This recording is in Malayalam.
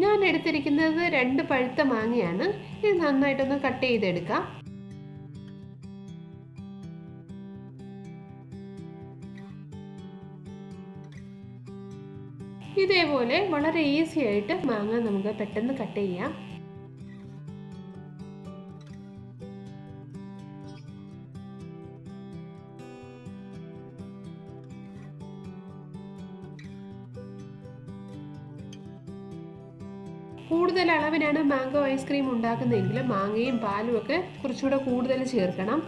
ഞാൻ എടുത്തിരിക്കുന്നത് 2 പഴുത്ത മാങ്ങയാണ്. ഇത് നന്നായിട്ടൊന്ന് കട്ട് ചെയ്തെടുക്കാം. ഇതേപോലെ വളരെ ഈസി ആയിട്ട് മാങ്ങ നമുക്ക് പെട്ടെന്ന് കട്ട് ചെയ്യാം. കൂടുതൽ അളവിനാണ് മാംഗോ ഐസ്ക്രീം ഉണ്ടാക്കുന്നതെങ്കിൽ മാങ്ങയും പാലും ഒക്കെ കുറച്ചുകൂടെ കൂടുതൽ ചേർക്കണം.